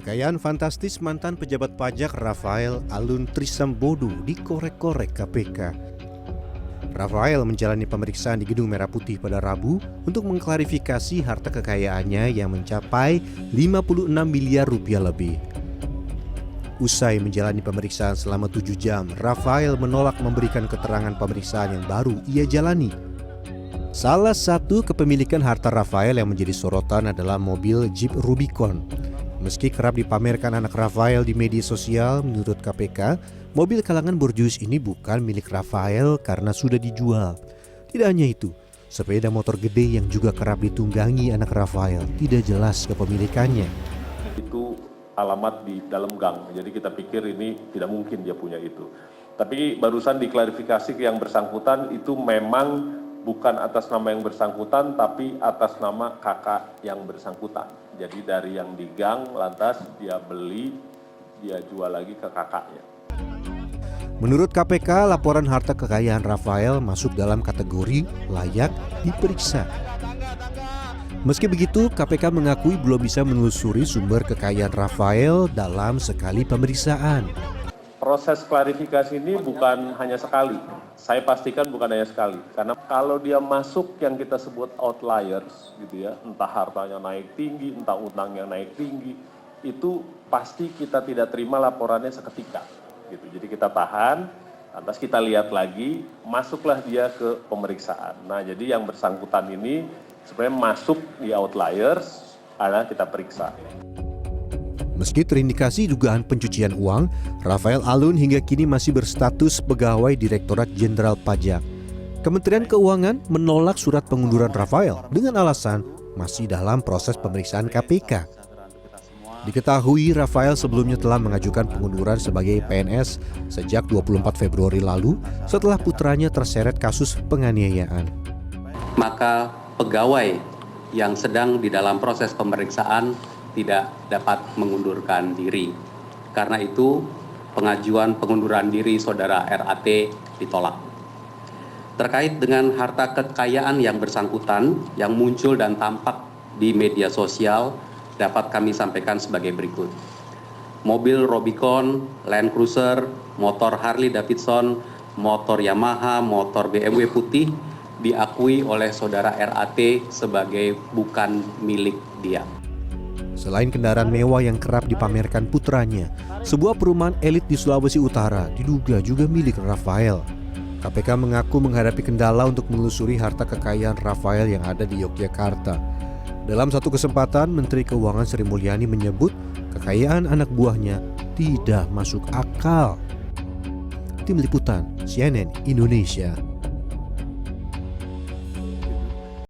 Kekayaan fantastis mantan pejabat pajak Rafael Alun Trisambodo dikorek-korek KPK. Rafael menjalani pemeriksaan di Gedung Merah Putih pada Rabu untuk mengklarifikasi harta kekayaannya yang mencapai 56 miliar rupiah lebih. Usai menjalani pemeriksaan selama 7 jam, Rafael menolak memberikan keterangan pemeriksaan yang baru ia jalani. Salah satu kepemilikan harta Rafael yang menjadi sorotan adalah mobil Jeep Rubicon. Meski kerap dipamerkan anak Rafael di media sosial, menurut KPK, mobil kalangan borjuis ini bukan milik Rafael karena sudah dijual. Tidak hanya itu, sepeda motor gede yang juga kerap ditunggangi anak Rafael tidak jelas kepemilikannya. Itu alamat di dalam gang, jadi kita pikir ini tidak mungkin dia punya itu. Tapi barusan diklarifikasi ke yang bersangkutan itu memang bukan atas nama yang bersangkutan, tapi atas nama kakak yang bersangkutan. Jadi dari yang di gang, lantas dia beli, dia jual lagi ke kakaknya. Menurut KPK, laporan harta kekayaan Rafael masuk dalam kategori layak diperiksa. Meski begitu, KPK mengakui belum bisa menelusuri sumber kekayaan Rafael dalam sekali pemeriksaan. Proses klarifikasi ini bukan hanya sekali, saya pastikan bukan hanya sekali. Karena kalau dia masuk yang kita sebut outliers, gitu ya, entah hartanya naik tinggi, entah utangnya naik tinggi, itu pasti kita tidak terima laporannya seketika. Gitu. Jadi kita tahan, lantas kita lihat lagi, masuklah dia ke pemeriksaan. Nah, jadi yang bersangkutan ini sebenarnya masuk di outliers, ada kita periksa. Meski terindikasi dugaan pencucian uang, Rafael Alun hingga kini masih berstatus pegawai Direktorat Jenderal Pajak. Kementerian Keuangan menolak surat pengunduran Rafael dengan alasan masih dalam proses pemeriksaan KPK. Diketahui Rafael sebelumnya telah mengajukan pengunduran sebagai PNS sejak 24 Februari lalu setelah putranya terseret kasus penganiayaan. Maka pegawai yang sedang di dalam proses pemeriksaan tidak dapat mengundurkan diri. Karena itu, pengajuan pengunduran diri saudara RAT ditolak. Terkait dengan harta kekayaan yang bersangkutan yang muncul dan tampak di media sosial, dapat kami sampaikan sebagai berikut. Mobil Rubicon, Land Cruiser, motor Harley Davidson, motor Yamaha, motor BMW putih diakui oleh saudara RAT sebagai bukan milik dia. Selain kendaraan mewah yang kerap dipamerkan putranya, sebuah perumahan elit di Sulawesi Utara diduga juga milik Rafael. KPK mengaku menghadapi kendala untuk menelusuri harta kekayaan Rafael yang ada di Yogyakarta. Dalam satu kesempatan, Menteri Keuangan Sri Mulyani menyebut kekayaan anak buahnya tidak masuk akal. Tim Liputan CNN Indonesia.